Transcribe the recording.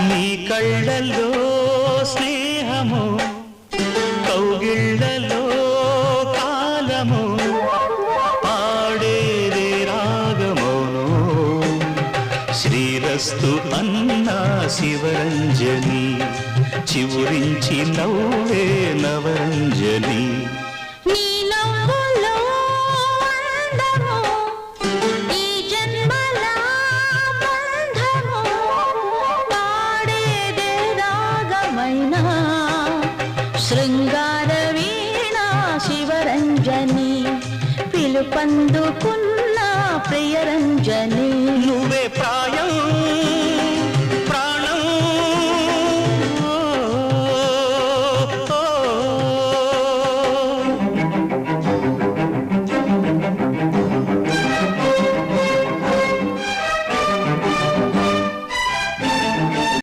నీ కళ్ళల్లో స్నేహము కౌగిళ్ళలో కాలము పాడేదే రాగమోను శ్రీరస్తు అన్నా శివరంజని చివురించి నవ్వే నవరంజని శృంగార వీణా శివరంజని పిలుపందుకున్న ప్రియరంజని